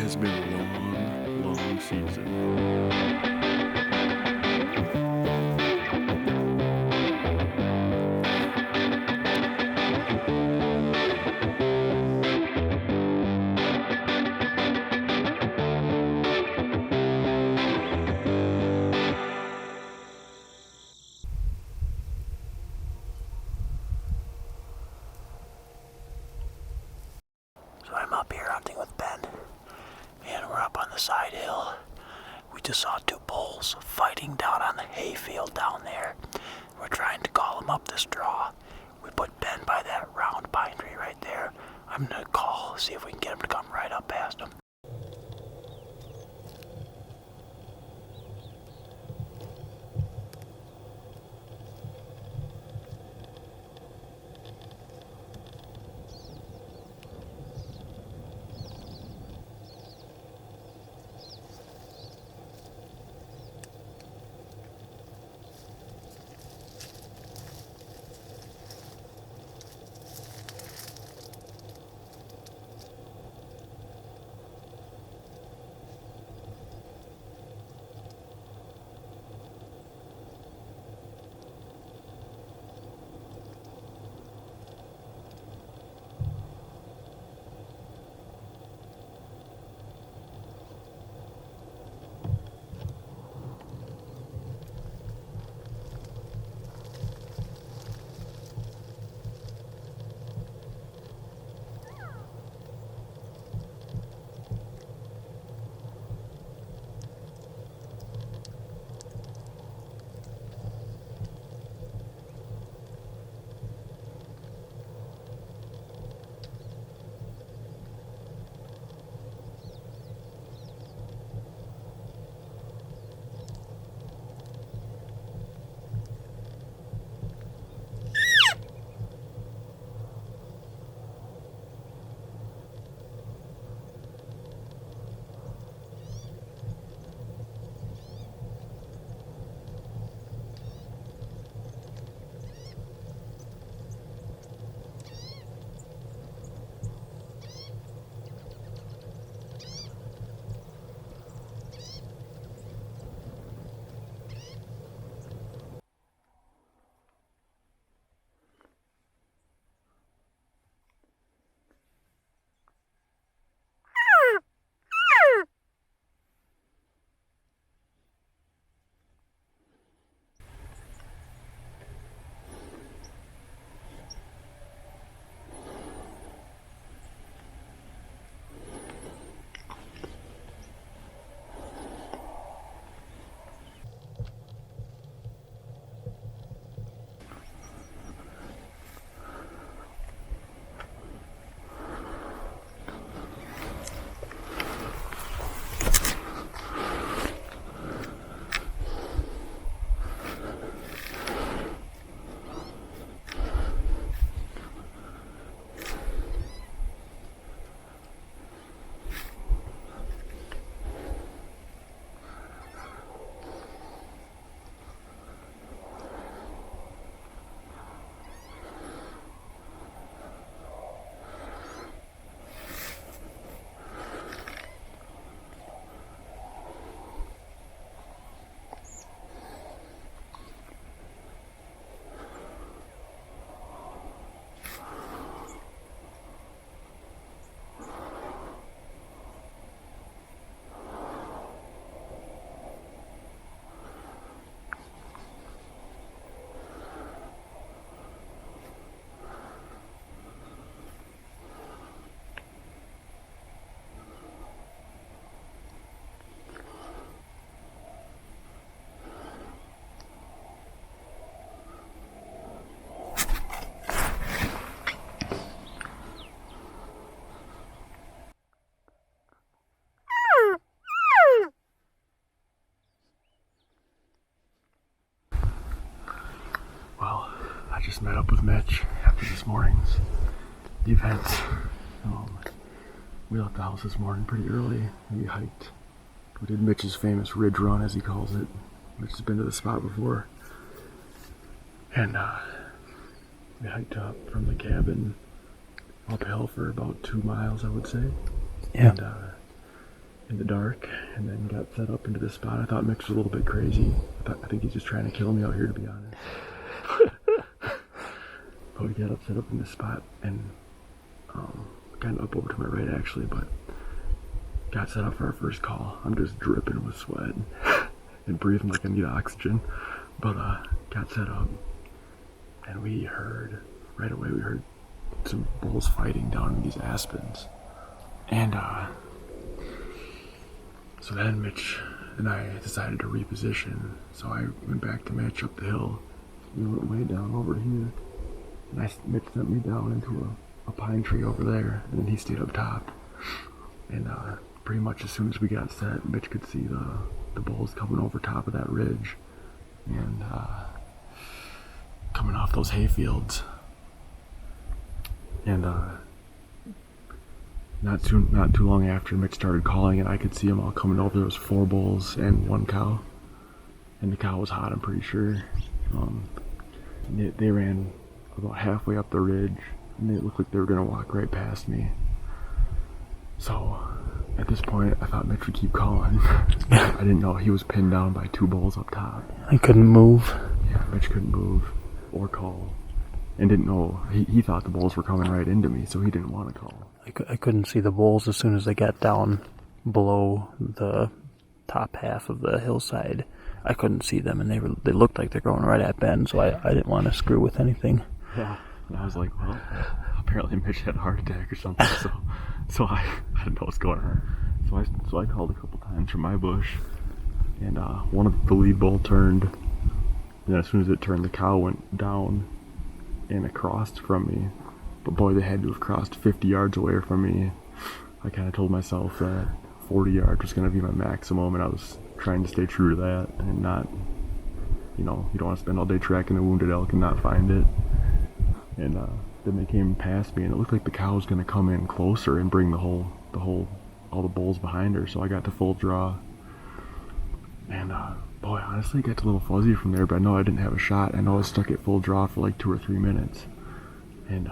has been a long, long season. So I'm up here hunting with Ben, and we're up on the side hill. We just saw two bulls fighting down on the hayfield down there. We're trying to call them up this draw. We put Ben by that round pine tree right there. I'm gonna call, see if we can get him to come right up past him. Well, I just met up with Mitch after this morning's events. We left the house this morning pretty early. We hiked. We did Mitch's famous ridge run, as he calls it. Mitch has been to the spot before. And we hiked up from the cabin uphill for about 2 miles, I would say. Yeah. And in the dark, and then got set up into this spot. I thought Mitch was a little bit crazy. I think he's just trying to kill me out here, to be honest. But we got set up in this spot, and kind of up over to my right actually, but got set up for our first call. I'm just dripping with sweat and breathing like I need oxygen. But got set up, and right away we heard some bulls fighting down in these aspens. And so then Mitch and I decided to reposition. So I went back to Mitch up the hill. We went way down over here. And Mitch sent me down into a pine tree over there, and then he stayed up top. And pretty much as soon as we got set, Mitch could see the bulls coming over top of that ridge and coming off those hay fields. And not too long after, Mitch started calling, and I could see them all coming over. There was 4 bulls and 1 cow, and the cow was hot, I'm pretty sure. They ran about halfway up the ridge, and they looked like they were gonna walk right past me. So at this point, I thought Mitch would keep calling. I didn't know he was pinned down by 2 bulls up top. He couldn't move. Yeah, Mitch couldn't move or call, and didn't know. He thought the bulls were coming right into me, so he didn't want to call. I couldn't see the bulls as soon as they got down below the top half of the hillside. I couldn't see them, and they looked like they're going right at Ben, so I didn't want to screw with anything. Yeah, and I was like, well, apparently Mitch had a heart attack or something, so I didn't know what's going on. So I called a couple times from my bush, and one of the lead bull turned, and then as soon as it turned, the cow went down and across from me. But boy, they had to have crossed 50 yards away from me. I kind of told myself that 40 yards was going to be my maximum, and I was trying to stay true to that and not, you don't want to spend all day tracking a wounded elk and not find it. And then they came past me, and it looked like the cow was going to come in closer and bring all the bulls behind her. So I got to full draw, and boy, honestly, it got a little fuzzy from there. But I know I didn't have a shot. I know I was stuck at full draw for like 2 or 3 minutes, and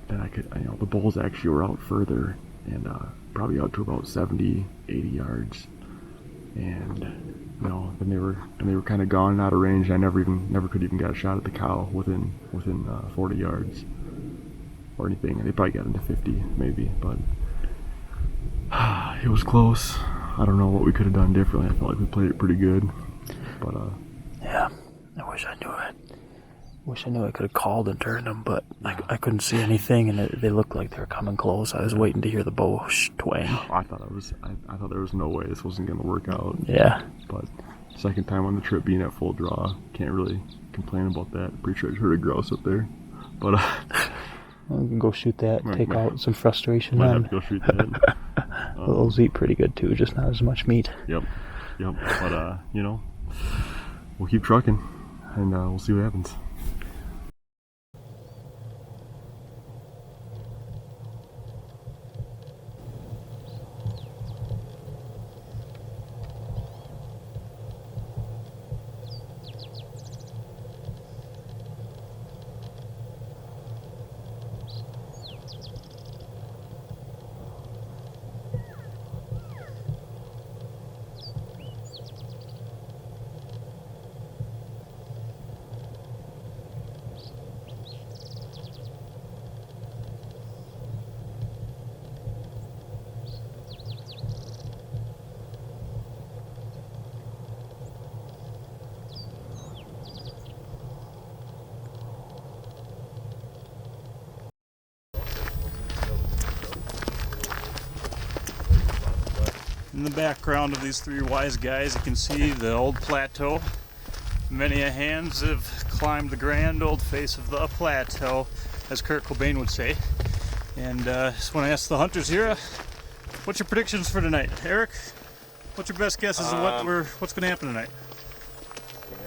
then I could, the bulls actually were out further, and probably out to about 70, 80 yards, and then they were kind of gone and out of range. I never could even get a shot at the cow within 40 yards or anything. They probably got into 50 maybe, but it was close. I don't know what we could have done differently. I felt like we played it pretty good, but yeah, I wish I knew it. Wish I knew I could have called and turned them, but I couldn't see anything, and they looked like they were coming close. I was waiting to hear the bow twang. I thought there was no way this wasn't going to work out. Yeah. But second time on the trip being at full draw, can't really complain about that. Pretty sure I heard a grouse up there, but we can go shoot that, take out some frustration. Might have to go shoot that. Those eat pretty good too, just not as much meat. Yep. But we'll keep trucking, and we'll see what happens. In the background of these 3 wise guys, you can see the old plateau. Many a hands have climbed the grand old face of the plateau, as Kurt Cobain would say. And just want to ask the hunters here, what's your predictions for tonight? Eric, what's your best guesses of what's going to happen tonight?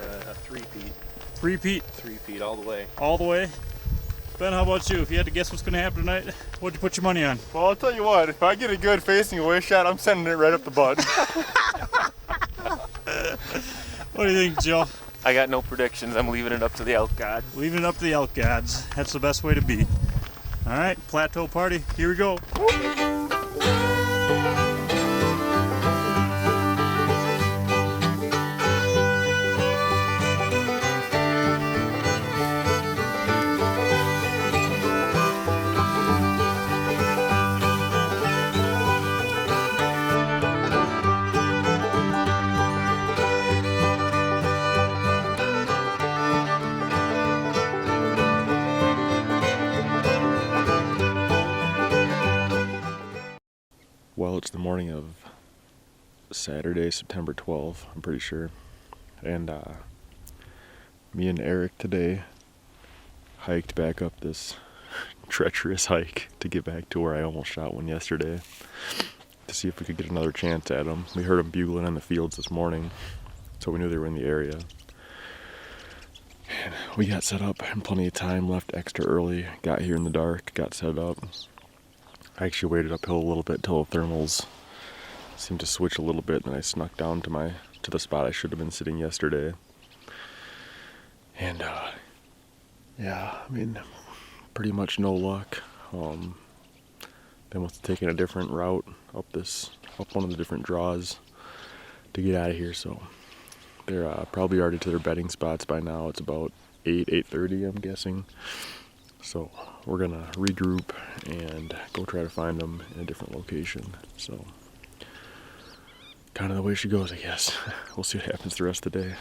A three-peat. Three-peat? Three-peat all the way. All the way? Ben, how about you? If you had to guess what's going to happen tonight, what'd you put your money on? Well, I'll tell you what, if I get a good facing away shot, I'm sending it right up the butt. What do you think, Joe? I got no predictions. I'm leaving it up to the elk gods. Leaving it up to the elk gods. That's the best way to be. All right, plateau party. Here we go. Well, it's the morning of Saturday, September 12th, I'm pretty sure. And me and Eric today hiked back up this treacherous hike to get back to where I almost shot one yesterday to see if we could get another chance at them. We heard them bugling in the fields this morning, so we knew they were in the area. And we got set up in plenty of time, left extra early, got here in the dark, got set up. I actually waited uphill a little bit till the thermals seemed to switch a little bit, and then I snuck down to the spot I should have been sitting yesterday. And yeah, I mean, pretty much no luck. They must have taken a different route up one of the different draws to get out of here. So they're probably already to their bedding spots by now. It's about 8:30, I'm guessing. So we're gonna regroup and go try to find them in a different location. So kind of the way she goes, I guess. We'll see what happens the rest of the day.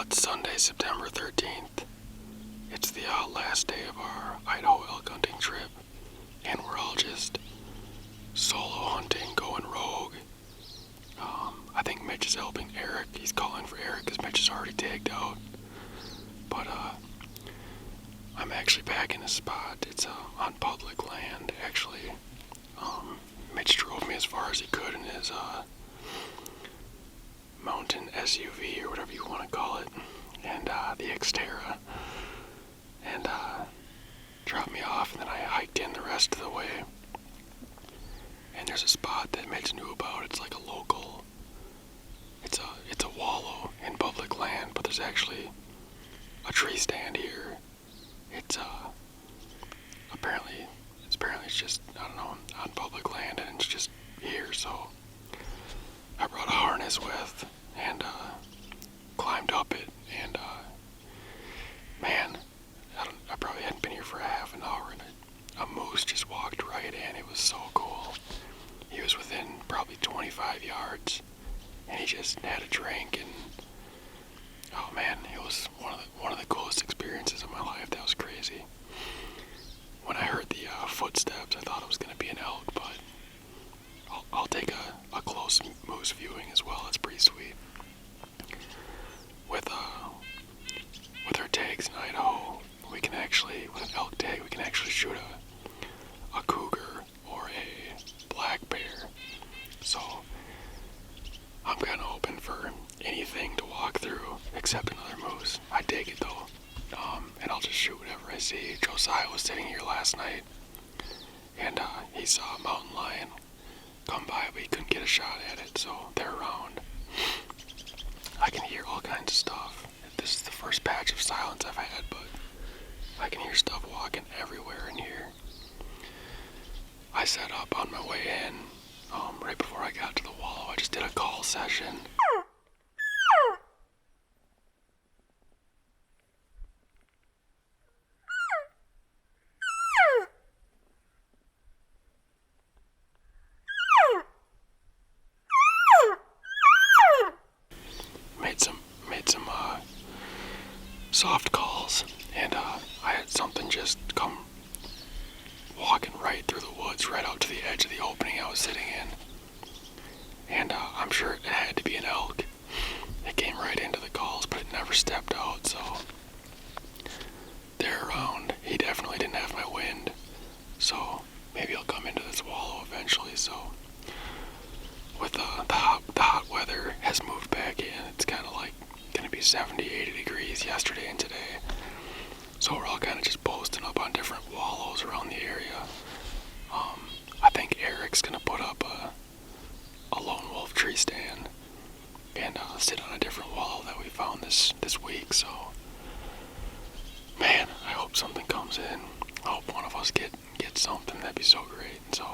It's Sunday, September 13th. It's the last day of our Idaho elk hunting trip, and we're all just solo hunting, going rogue. I think Mitch is helping Eric. He's calling for Eric because Mitch is already tagged out. But I'm actually back in a spot. It's on public land, actually. Mitch drove me as far as he could in his mountain SUV, or whatever you want to call it, and the Xterra, and dropped me off, and then I hiked in the rest of the way. And there's a spot that Mitch knew about. It's like a local, it's a wallow in public land, but there's actually a tree stand here. It's apparently it's just, I don't know, on public land, and it's just here. So I brought a harness with and climbed up it, and man, I probably hadn't been here for a half an hour, and a moose just walked right in. It was so cool. He was within probably 25 yards, and he just had a drink, and oh man, it was one of the coolest experiences of my life. That was crazy. When I heard the footsteps, I thought it was going to be an elk, but I'll take a close moose viewing as well. It's pretty sweet. With our tags in Idaho, we can actually, with an elk tag, we can actually shoot a cougar or a black bear. So I'm kind of open for anything to walk through except another moose. I dig it though, and I'll just shoot whatever I see. Josiah was sitting here last night, and he saw a mountain lion come by, but he couldn't get a shot at it, so they're around. I can hear all kinds of stuff. This is the first patch of silence I've had, but I can hear stuff walking everywhere in here. I set up on my way in, right before I got to the wallow. I just did a call session. Made some soft calls, and I had something just come walking right through the woods, right out to the edge of the opening I was sitting in. And I'm sure it had to be an elk. It came right into the calls, but it never stepped out, so they're around. He definitely didn't have my wind, so maybe he'll come into this wallow eventually. So with the hot weather has moved back in. It's kind of like going to be 70, 80 degrees yesterday and today. So we're all kind of just posting up on different wallows around the area. I think Eric's going to put up a lone wolf tree stand and sit on a different wallow that we found this week. So, man, I hope something comes in. I hope one of us get something. That'd be so great. So,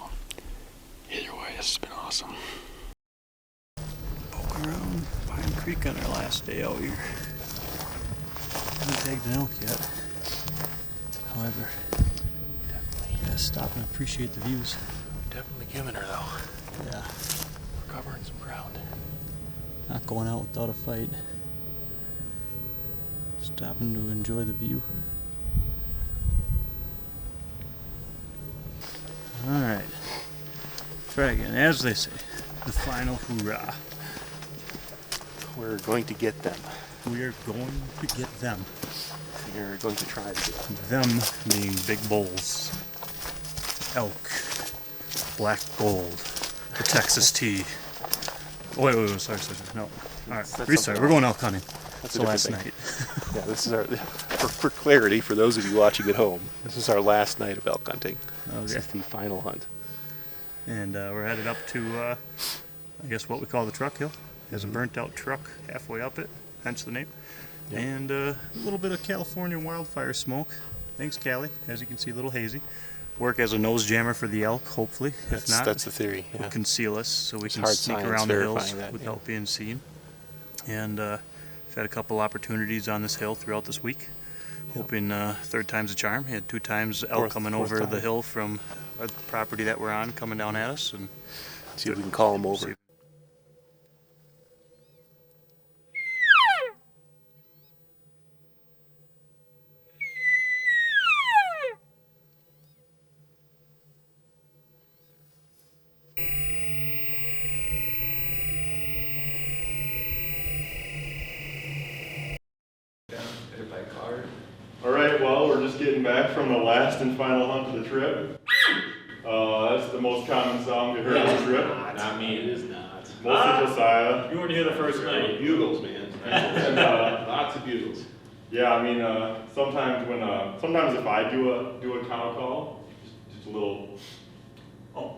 either way, this has been awesome. Poke around Pine Creek on our last day out here. Haven't tagged an elk yet. However, definitely gotta stop and appreciate the views. Definitely giving her though. Yeah. We're covering some ground. Not going out without a fight. Stopping to enjoy the view. Alright. Try again. As they say, the final hoorah. We're going to get them. We are going to get them. We're going to try to get them. Them being big bulls. Elk. Black gold. The Texas tea. Wait, sorry. No. Alright, That's restart. We're going elk hunting. That's That's the last night. Yeah, this is our, for clarity, for those of you watching at home, this is our last night of elk hunting. This is the final hunt. And we're headed up to, I guess what we call the truck hill. There's a burnt out truck halfway up it, hence the name. Yep. And a little bit of California wildfire smoke. Thanks, Callie. As you can see, a little hazy. Work as a nose jammer for the elk, hopefully. If not, That's the theory. will Yeah. conceal us so we can hard sneak science around the hills verifying that, without being seen. And we've had a couple opportunities on this hill throughout this week. Hoping third time's a charm. Had 2 times elk coming fourth over time. the hill from our property that we're on, coming down at us. And See if we can call them over. getting back from the last and final hunt of the trip. That's the most common sound we heard on the trip. Not me, it is not. Mostly Josiah. You weren't here the first night. Bugles, man. And, Lots of bugles. yeah, I mean, sometimes when, sometimes if I do a cow call, just a little, oh.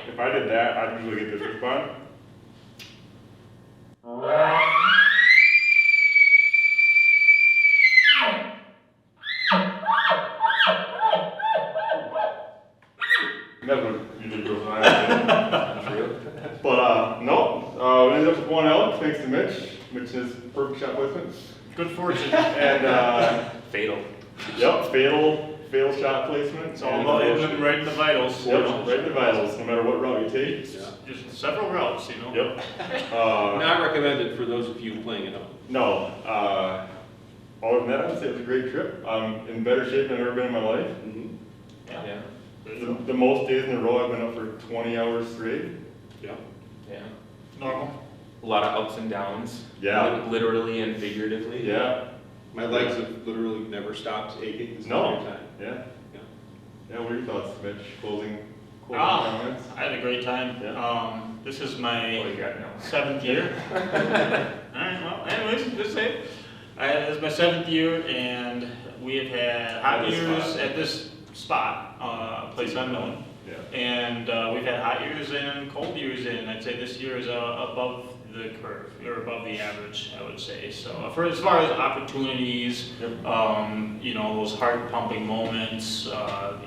If I did that, I'd usually get this response. That's what usually goes on. But no, we ended up with one elk thanks to Mitch. Mitch has perfect shot placement. Good fortune. And Fatal. yep, fatal shot placement. It's all about hitting right in the vitals. Yep, right in the vitals, no matter what route you take. Yeah. Just several routes, you know. Yep. Not recommended for those of you playing at home. No. Other than that, I would say it was a great trip. I'm in better shape than I've ever been in my life. Mm-hmm. Yeah. The most days in a row I've been up for 20 hours straight. Yeah. Yeah. Normal. A lot of ups and downs. Yeah. Literally and figuratively. Yeah. My legs have literally never stopped aching this No. entire time. Yeah. Yeah. Yeah, what are your thoughts, Mitch? Closing comments? I had a great time. Yeah. This is What my do you got now? 7th year. Alright, well, anyways, just say it. This is my 7th year, and we have had hot At this years spot. at this spot, a place unknown. Yeah. And we've had hot years and cold years, and I'd say this year is above the curve, or above the average, I would say. So for as far as opportunities, you know, those heart-pumping moments,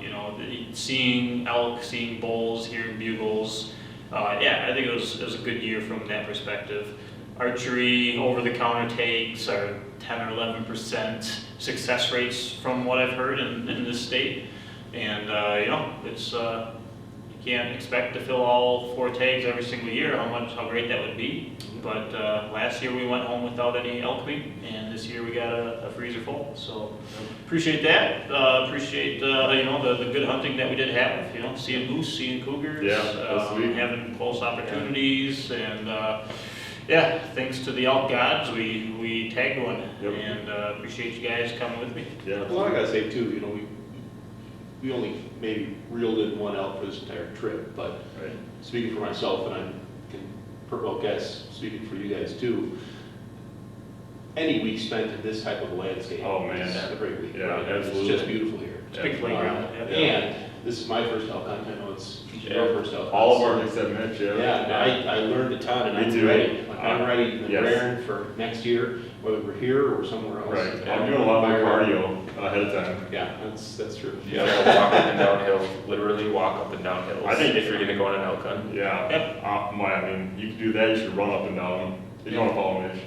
you know, seeing elk, seeing bulls, hearing bugles, yeah, I think it was a good year from that perspective. Archery, over-the-counter takes are 10 or 11% success rates from what I've heard in this state. And, you know, it's, you can't expect to fill all 4 tags every single year, how great that would be. But last year we went home without any elk meat, and this year we got a freezer full. So appreciate that. Appreciate, you know, the good hunting that we did have, you know, seeing moose, seeing cougars, Yeah, that's sweet. having close opportunities, and yeah, thanks to the elk gods, we tagged one. Yep. And appreciate you guys coming with me. Yeah. Well, I gotta say too, you know, we only maybe reeled in one elk for this entire trip, but Right. speaking for myself, and I can, well, guess, speaking for you guys too, any week spent in this type of landscape Oh, man. is a great week. Yeah, right? absolutely. It's just beautiful here. It's a big playground. Yeah. And this is my first elk hunt, I know it's your first elk hunt. All of ours except Mitch, yeah. Yeah, I learned a ton, and Me I'm too. ready. Like, I'm ready and Yes. raring for next year, whether we're here or somewhere else. Right. I'm doing a lot more cardio ahead of time. Yeah, that's true. You gotta walk up and down hills, literally walk up and down hills. I think- if you're gonna go on an elk hunt. Yeah. I mean, you can do that, you should run up and down. If you want to follow Mitch.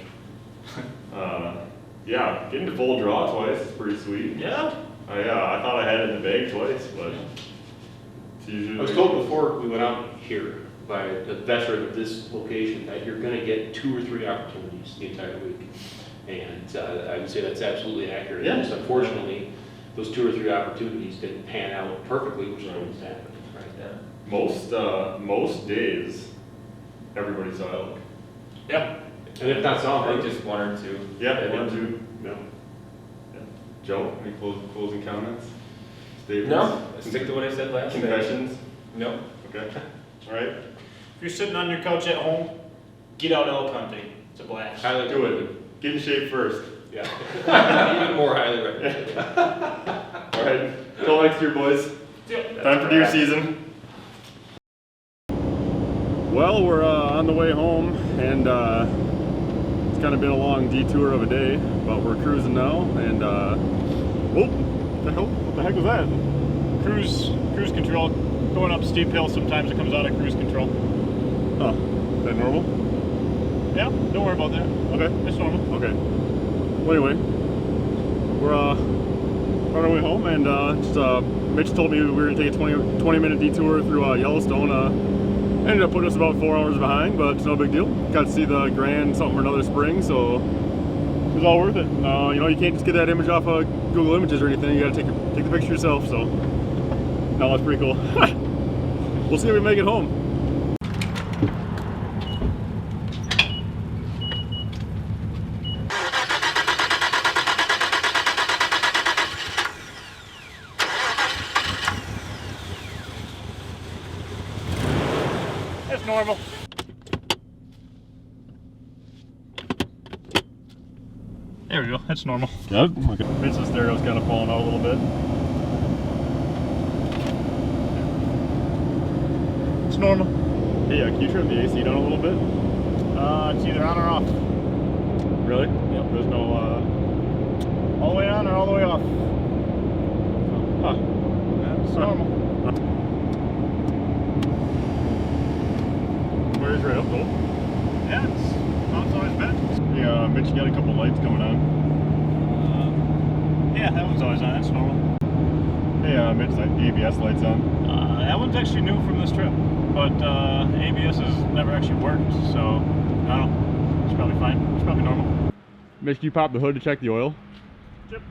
Yeah, getting to full draw twice is pretty sweet. Yeah. Yeah, I thought I had it in the bag twice, but it's usually. I was told before we went out here by a veteran of this location that you're gonna get 2 or 3 opportunities the entire week. And I would say that's absolutely accurate. Yeah. Just unfortunately, those 2 or 3 opportunities didn't pan out perfectly, which is always happened, right? Most days, everybody saw elk. Yeah. And if not some, I think right? just 1 or 2. Yeah, 1 or 2. No. Joe, any closing comments? Statements? No, stick to what I said last night. Confessions? Nope. Okay. All right. If you're sitting on your couch at home, get out elk hunting. It's a blast. Highly Do recommended. it. Get in shape first. Yeah. Even more highly recommended. All right. Till next year, boys. Yep. Time for deer season. Well, we're on the way home, and it's kind of been a long detour of a day, but we're cruising now, and what the heck was that? Cruise control. Going up steep hills, sometimes it comes out of cruise control. Oh, is that normal? Yeah, don't worry about that. Okay. It's normal. Okay. Well, anyway, we're on our way home, and Mitch told me we were going to take a 20-minute detour through Yellowstone. Ended up putting us about 4 hours behind, but it's no big deal. Got to see the grand something or another spring, so it was all worth it. You know, you can't just get that image off of Google Images or anything. You got to take the picture yourself. So, no, that's pretty cool. We'll see if we make it home. There we go. That's normal. Yep. Okay. Mitch's stereo's kind of falling out a little bit. It's normal. Hey, can you turn the AC down a little bit? It's either on or off. Really? Yep. There's no, All the way on or all the way off. huh. That's normal. Where's right up though? Yeah, it's how it's always been. Yeah, Mitch, you got a couple lights coming on. Yeah, that one's always on. That's normal. Hey, Mitch, that ABS light's on. That one's actually new from this trip, but ABS has never actually worked, so I don't know. It's probably fine. It's probably normal. Mitch, can you pop the hood to check the oil? Yep.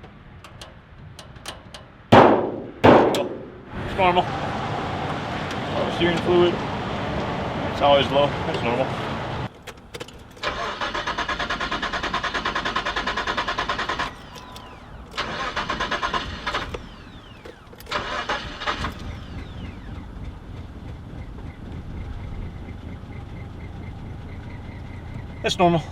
It's normal. Steering fluid. It's always low. That's normal. It's normal.